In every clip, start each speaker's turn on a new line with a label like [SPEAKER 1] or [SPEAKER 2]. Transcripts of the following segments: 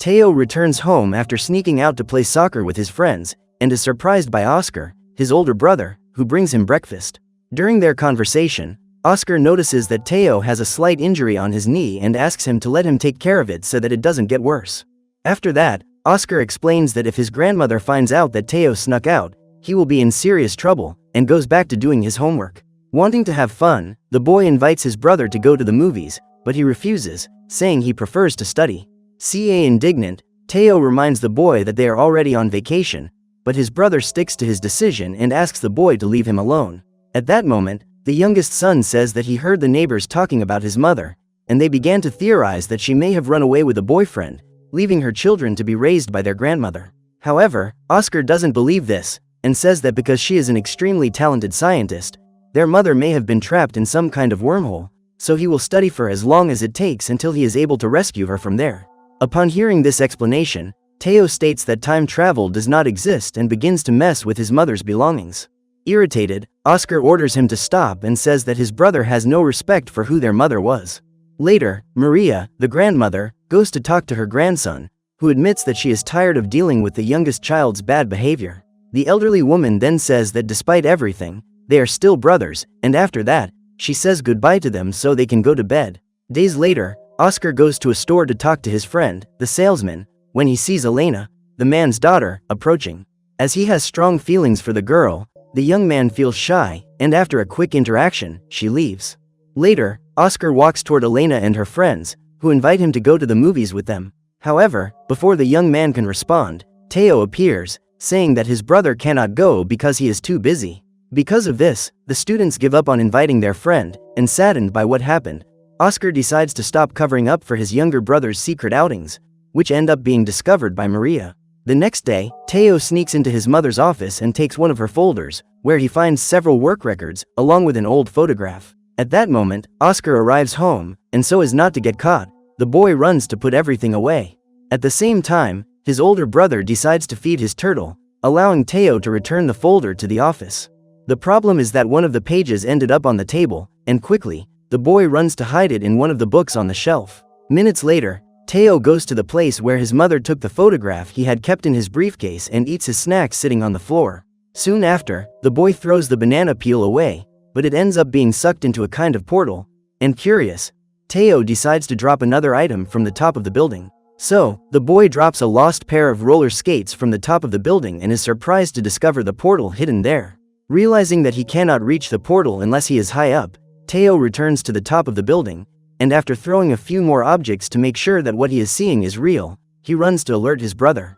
[SPEAKER 1] Teo returns home after sneaking out to play soccer with his friends, and is surprised by Oscar, his older brother, who brings him breakfast. During their conversation, Oscar notices that Teo has a slight injury on his knee and asks him to let him take care of it so that it doesn't get worse. After that, Oscar explains that if his grandmother finds out that Teo snuck out, he will be in serious trouble, and goes back to doing his homework. Wanting to have fun, the boy invites his brother to go to the movies, but he refuses, saying he prefers to study. Indignant, Teo reminds the boy that they are already on vacation, but his brother sticks to his decision and asks the boy to leave him alone. At that moment, the youngest son says that he heard the neighbors talking about his mother, and they began to theorize that she may have run away with a boyfriend, leaving her children to be raised by their grandmother. However, Oscar doesn't believe this, and says that because she is an extremely talented scientist, their mother may have been trapped in some kind of wormhole, so he will study for as long as it takes until he is able to rescue her from there. Upon hearing this explanation, Teo states that time travel does not exist and begins to mess with his mother's belongings. Irritated, Oscar orders him to stop and says that his brother has no respect for who their mother was. Later, Maria, the grandmother, goes to talk to her grandson, who admits that she is tired of dealing with the youngest child's bad behavior. The elderly woman then says that despite everything, they are still brothers, and after that, she says goodbye to them so they can go to bed. Days later, Oscar goes to a store to talk to his friend, the salesman, when he sees Elena, the man's daughter, approaching. As he has strong feelings for the girl, the young man feels shy, and after a quick interaction, she leaves. Later, Oscar walks toward Elena and her friends, who invite him to go to the movies with them. However, before the young man can respond, Teo appears, saying that his brother cannot go because he is too busy. Because of this, the students give up on inviting their friend, and saddened by what happened, Oscar decides to stop covering up for his younger brother's secret outings, which end up being discovered by Maria. The next day, Teo sneaks into his mother's office and takes one of her folders, where he finds several work records, along with an old photograph. At that moment, Oscar arrives home, and so as not to get caught, the boy runs to put everything away. At the same time, his older brother decides to feed his turtle, allowing Teo to return the folder to the office. The problem is that one of the pages ended up on the table, and quickly, the boy runs to hide it in one of the books on the shelf. Minutes later, Teo goes to the place where his mother took the photograph he had kept in his briefcase and eats his snacks sitting on the floor. Soon after, the boy throws the banana peel away, but it ends up being sucked into a kind of portal, and curious, Teo decides to drop another item from the top of the building. So, the boy drops a lost pair of roller skates from the top of the building and is surprised to discover the portal hidden there. Realizing that he cannot reach the portal unless he is high up, Teo returns to the top of the building, and after throwing a few more objects to make sure that what he is seeing is real, he runs to alert his brother.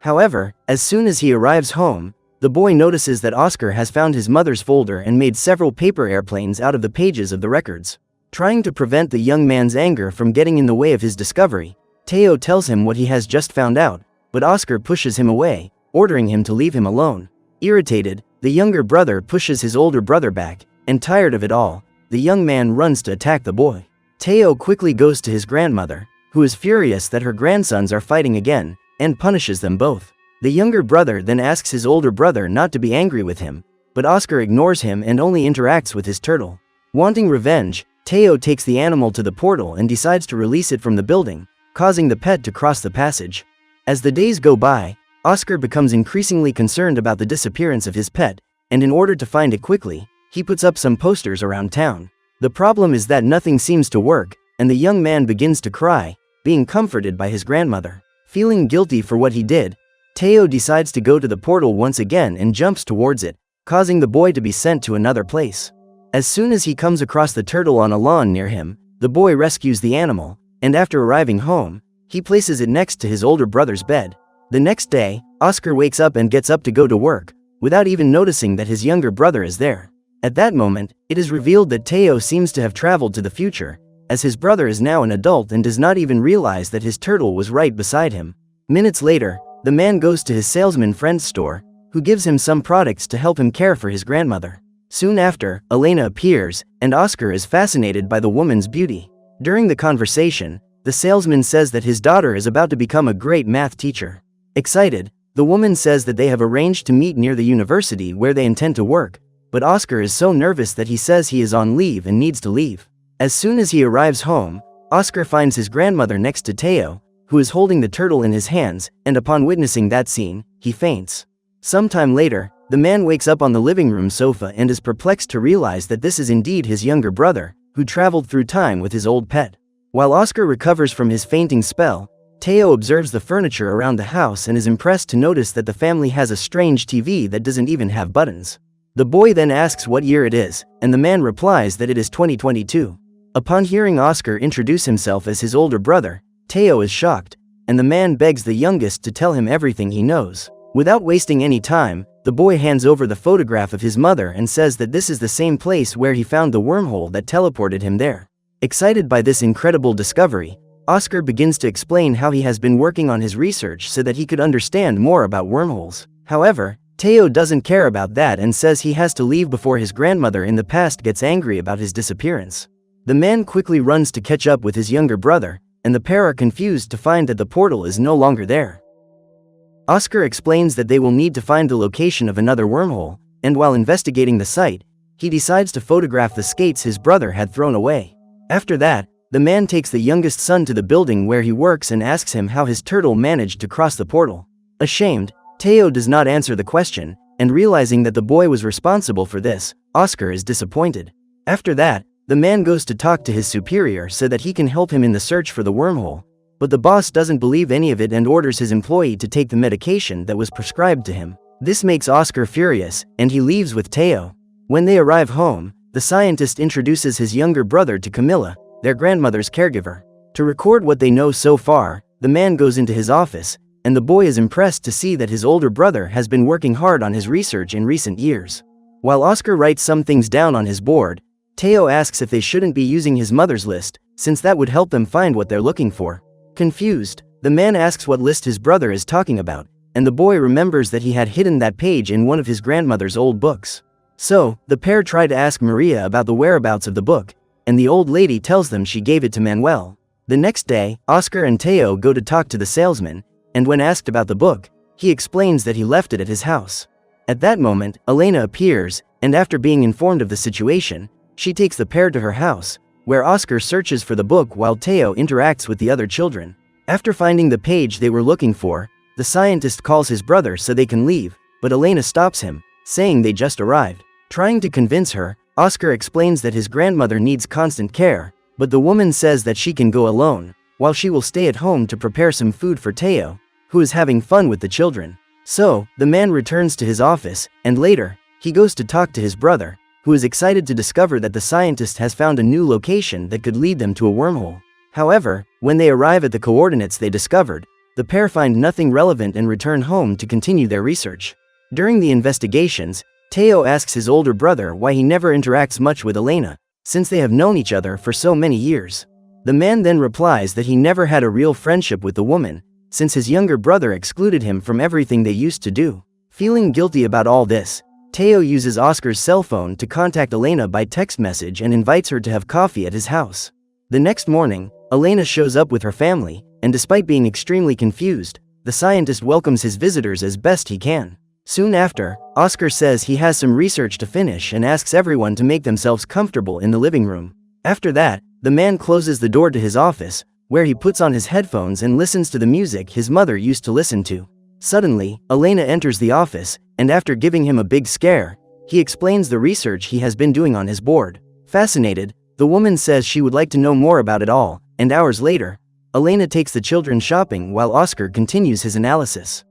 [SPEAKER 1] However, as soon as he arrives home, the boy notices that Oscar has found his mother's folder and made several paper airplanes out of the pages of the records. Trying to prevent the young man's anger from getting in the way of his discovery, Teo tells him what he has just found out, but Oscar pushes him away, ordering him to leave him alone. Irritated, the younger brother pushes his older brother back, and tired of it all, the young man runs to attack the boy. Teo quickly goes to his grandmother, who is furious that her grandsons are fighting again, and punishes them both. The younger brother then asks his older brother not to be angry with him, but Oscar ignores him and only interacts with his turtle. Wanting revenge, Teo takes the animal to the portal and decides to release it from the building, causing the pet to cross the passage. As the days go by, Oscar becomes increasingly concerned about the disappearance of his pet, and in order to find it quickly, he puts up some posters around town. The problem is that nothing seems to work, and the young man begins to cry, being comforted by his grandmother. Feeling guilty for what he did, Teo decides to go to the portal once again and jumps towards it, causing the boy to be sent to another place. As soon as he comes across the turtle on a lawn near him, the boy rescues the animal, and after arriving home, he places it next to his older brother's bed. The next day, Oscar wakes up and gets up to go to work, without even noticing that his younger brother is there. At that moment, it is revealed that Teo seems to have traveled to the future, as his brother is now an adult and does not even realize that his turtle was right beside him. Minutes later, the man goes to his salesman friend's store, who gives him some products to help him care for his grandmother. Soon after, Elena appears, and Oscar is fascinated by the woman's beauty. During the conversation, the salesman says that his daughter is about to become a great math teacher. Excited, the woman says that they have arranged to meet near the university where they intend to work, but Oscar is so nervous that he says he is on leave and needs to leave. As soon as he arrives home, Oscar finds his grandmother next to Teo, who is holding the turtle in his hands, and upon witnessing that scene, he faints. Sometime later, the man wakes up on the living room sofa and is perplexed to realize that this is indeed his younger brother, who traveled through time with his old pet. While Oscar recovers from his fainting spell, Teo observes the furniture around the house and is impressed to notice that the family has a strange TV that doesn't even have buttons. The boy then asks what year it is, and the man replies that it is 2022. Upon hearing Oscar introduce himself as his older brother, Teo is shocked, and the man begs the youngest to tell him everything he knows. Without wasting any time, the boy hands over the photograph of his mother and says that this is the same place where he found the wormhole that teleported him there. Excited by this incredible discovery, Oscar begins to explain how he has been working on his research so that he could understand more about wormholes. However, Teo doesn't care about that and says he has to leave before his grandmother in the past gets angry about his disappearance. The man quickly runs to catch up with his younger brother, and the pair are confused to find that the portal is no longer there. Oscar explains that they will need to find the location of another wormhole, and while investigating the site, he decides to photograph the skates his brother had thrown away. After that, the man takes the youngest son to the building where he works and asks him how his turtle managed to cross the portal. Ashamed, Teo does not answer the question, and realizing that the boy was responsible for this, Oscar is disappointed. After that, the man goes to talk to his superior so that he can help him in the search for the wormhole, but the boss doesn't believe any of it and orders his employee to take the medication that was prescribed to him. This makes Oscar furious, and he leaves with Teo. When they arrive home, the scientist introduces his younger brother to Camilla, their grandmother's caregiver. To record what they know so far, the man goes into his office, and the boy is impressed to see that his older brother has been working hard on his research in recent years. While Oscar writes some things down on his board, Teo asks if they shouldn't be using his mother's list, since that would help them find what they're looking for. Confused, the man asks what list his brother is talking about, and the boy remembers that he had hidden that page in one of his grandmother's old books. So, the pair try to ask Maria about the whereabouts of the book, and the old lady tells them she gave it to Manuel. The next day, Oscar and Teo go to talk to the salesman, and when asked about the book, he explains that he left it at his house. At that moment, Elena appears, and after being informed of the situation, she takes the pair to her house, where Oscar searches for the book while Teo interacts with the other children. After finding the page they were looking for, the scientist calls his brother so they can leave, but Elena stops him, saying they just arrived. Trying to convince her, Oscar explains that his grandmother needs constant care, but the woman says that she can go alone, while she will stay at home to prepare some food for Teo, who is having fun with the children. So, the man returns to his office, and later, he goes to talk to his brother, who is excited to discover that the scientist has found a new location that could lead them to a wormhole. However, when they arrive at the coordinates they discovered, the pair find nothing relevant and return home to continue their research. During the investigations, Teo asks his older brother why he never interacts much with Elena, since they have known each other for so many years. The man then replies that he never had a real friendship with the woman, since his younger brother excluded him from everything they used to do. Feeling guilty about all this, Teo uses Oscar's cell phone to contact Elena by text message and invites her to have coffee at his house. The next morning, Elena shows up with her family, and despite being extremely confused, the scientist welcomes his visitors as best he can. Soon after, Oscar says he has some research to finish and asks everyone to make themselves comfortable in the living room. After that, the man closes the door to his office, where he puts on his headphones and listens to the music his mother used to listen to. Suddenly, Elena enters the office, and after giving him a big scare, he explains the research he has been doing on his board. Fascinated, the woman says she would like to know more about it all, and hours later, Elena takes the children shopping while Oscar continues his analysis.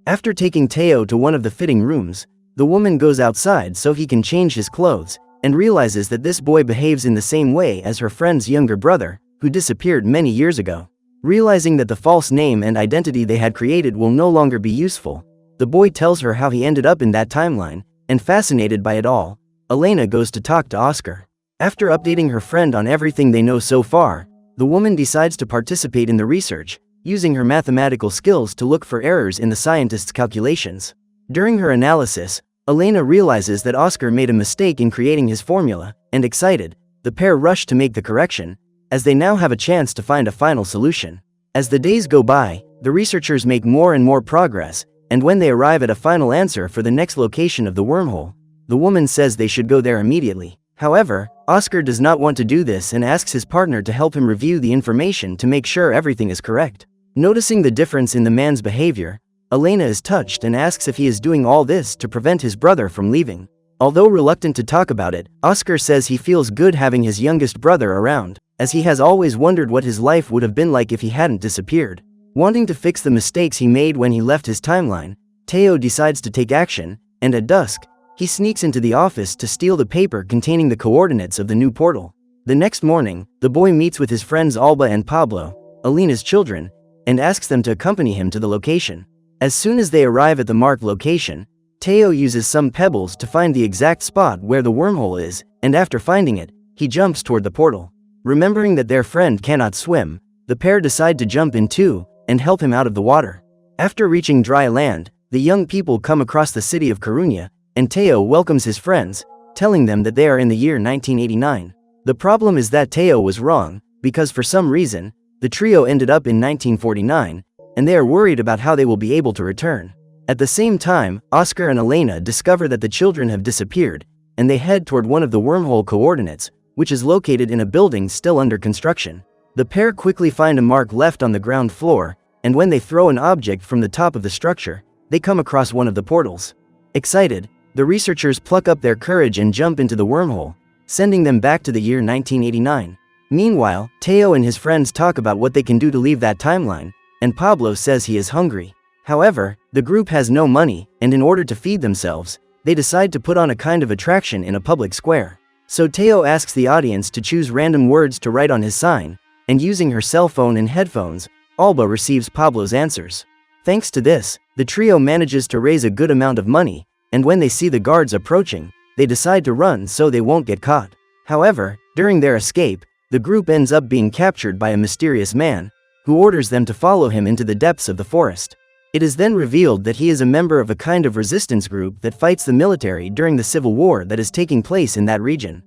[SPEAKER 1] After taking Teo to one of the fitting rooms, the woman goes outside so he can change his clothes, and realizes that this boy behaves in the same way as her friend's younger brother, who disappeared many years ago. Realizing that the false name and identity they had created will no longer be useful, the boy tells her how he ended up in that timeline, and fascinated by it all, Elena goes to talk to Oscar. After updating her friend on everything they know so far, the woman decides to participate in the research, using her mathematical skills to look for errors in the scientist's calculations. During her analysis, Elena realizes that Oscar made a mistake in creating his formula, and excited, the pair rush to make the correction, as they now have a chance to find a final solution. As the days go by, the researchers make more and more progress, and when they arrive at a final answer for the next location of the wormhole, the woman says they should go there immediately. However, Oscar does not want to do this and asks his partner to help him review the information to make sure everything is correct. Noticing the difference in the man's behavior, Elena is touched and asks if he is doing all this to prevent his brother from leaving. Although reluctant to talk about it, Oscar says he feels good having his youngest brother around, as he has always wondered what his life would have been like if he hadn't disappeared. Wanting to fix the mistakes he made when he left his timeline, Teo decides to take action, and at dusk, he sneaks into the office to steal the paper containing the coordinates of the new portal. The next morning, the boy meets with his friends Alba and Pablo, Elena's children, and asks them to accompany him to the location. As soon as they arrive at the marked location, Teo uses some pebbles to find the exact spot where the wormhole is, and after finding it, he jumps toward the portal. Remembering that their friend cannot swim, the pair decide to jump in too, and help him out of the water. After reaching dry land, the young people come across the city of Coruña, and Teo welcomes his friends, telling them that they are in the year 1989. The problem is that Teo was wrong, because for some reason, the trio ended up in 1949, and they are worried about how they will be able to return. At the same time, Oscar and Elena discover that the children have disappeared, and they head toward one of the wormhole coordinates, which is located in a building still under construction. The pair quickly find a mark left on the ground floor, and when they throw an object from the top of the structure, they come across one of the portals. Excited, the researchers pluck up their courage and jump into the wormhole, sending them back to the year 1989. Meanwhile, Teo and his friends talk about what they can do to leave that timeline, and Pablo says he is hungry. However, the group has no money, and in order to feed themselves, they decide to put on a kind of attraction in a public square. So Teo asks the audience to choose random words to write on his sign, and using her cell phone and headphones, Alba receives Pablo's answers. Thanks to this, the trio manages to raise a good amount of money, and when they see the guards approaching, they decide to run so they won't get caught. However, during their escape, the group ends up being captured by a mysterious man, who orders them to follow him into the depths of the forest. It is then revealed that he is a member of a kind of resistance group that fights the military during the civil war that is taking place in that region.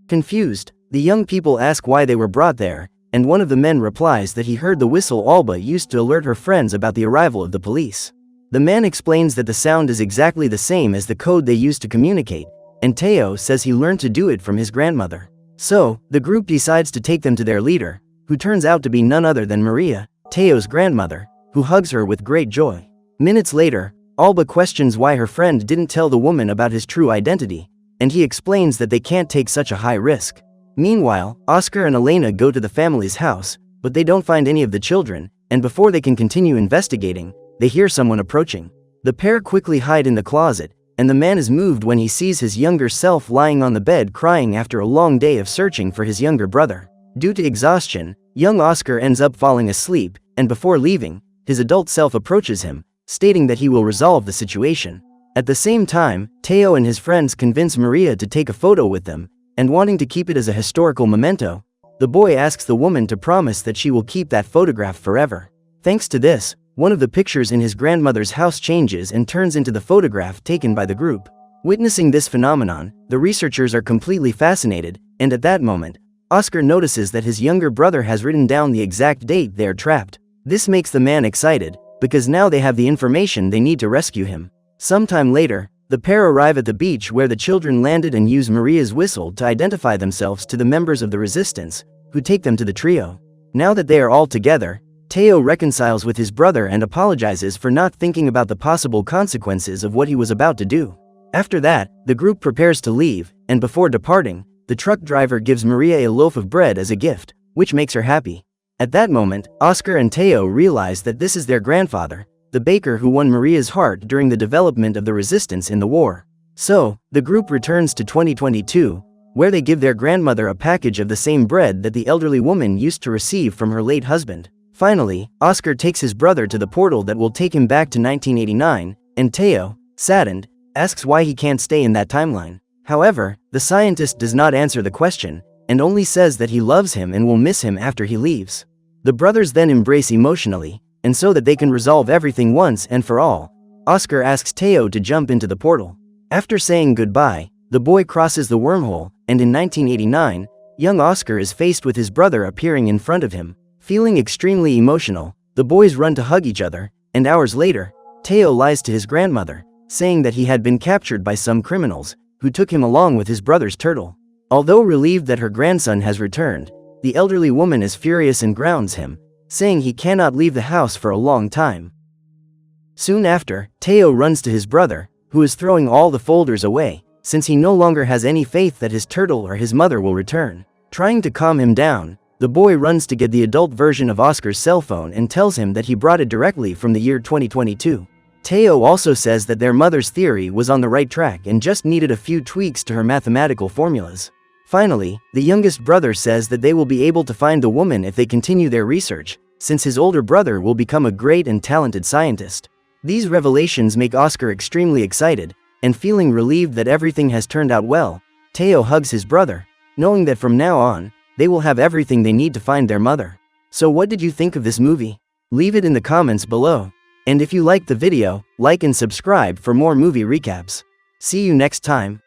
[SPEAKER 1] Confused, the young people ask why they were brought there, and one of the men replies that he heard the whistle Alba used to alert her friends about the arrival of the police. The man explains that the sound is exactly the same as the code they used to communicate, and Teo says he learned to do it from his grandmother. So, the group decides to take them to their leader, who turns out to be none other than Maria, Teo's grandmother, who hugs her with great joy. Minutes later, Alba questions why her friend didn't tell the woman about his true identity, and he explains that they can't take such a high risk. Meanwhile, Oscar and Elena go to the family's house, but they don't find any of the children, and before they can continue investigating, they hear someone approaching. The pair quickly hide in the closet, and the man is moved when he sees his younger self lying on the bed crying after a long day of searching for his younger brother. Due to exhaustion, young Oscar ends up falling asleep, and before leaving, his adult self approaches him, stating that he will resolve the situation. At the same time, Teo and his friends convince Maria to take a photo with them, and wanting to keep it as a historical memento, the boy asks the woman to promise that she will keep that photograph forever. Thanks to this, one of the pictures in his grandmother's house changes and turns into the photograph taken by the group. Witnessing this phenomenon, the researchers are completely fascinated, and at that moment, Oscar notices that his younger brother has written down the exact date they are trapped. This makes the man excited, because now they have the information they need to rescue him. Sometime later, the pair arrive at the beach where the children landed and use Maria's whistle to identify themselves to the members of the resistance, who take them to the trio. Now that they are all together, Teo reconciles with his brother and apologizes for not thinking about the possible consequences of what he was about to do. After that, the group prepares to leave, and before departing, the truck driver gives Maria a loaf of bread as a gift, which makes her happy. At that moment, Oscar and Teo realize that this is their grandfather, the baker who won Maria's heart during the development of the resistance in the war. So, the group returns to 2022, where they give their grandmother a package of the same bread that the elderly woman used to receive from her late husband. Finally, Oscar takes his brother to the portal that will take him back to 1989, and Teo, saddened, asks why he can't stay in that timeline. However, the scientist does not answer the question, and only says that he loves him and will miss him after he leaves. The brothers then embrace emotionally, and so that they can resolve everything once and for all, Oscar asks Teo to jump into the portal. After saying goodbye, the boy crosses the wormhole, and in 1989, young Oscar is faced with his brother appearing in front of him. Feeling extremely emotional, the boys run to hug each other, and hours later, Teo lies to his grandmother, saying that he had been captured by some criminals, who took him along with his brother's turtle. Although relieved that her grandson has returned, the elderly woman is furious and grounds him, saying he cannot leave the house for a long time. Soon after, Teo runs to his brother, who is throwing all the folders away, since he no longer has any faith that his turtle or his mother will return. Trying to calm him down, the boy runs to get the adult version of Oscar's cell phone and tells him that he brought it directly from the year 2022. Teo also says that their mother's theory was on the right track and just needed a few tweaks to her mathematical formulas. Finally, the youngest brother says that they will be able to find the woman if they continue their research, since his older brother will become a great and talented scientist. These revelations make Oscar extremely excited, and feeling relieved that everything has turned out well, Teo hugs his brother, knowing that from now on, they will have everything they need to find their mother. So what did you think of this movie? Leave it in the comments below. And if you liked the video, like and subscribe for more movie recaps. See you next time.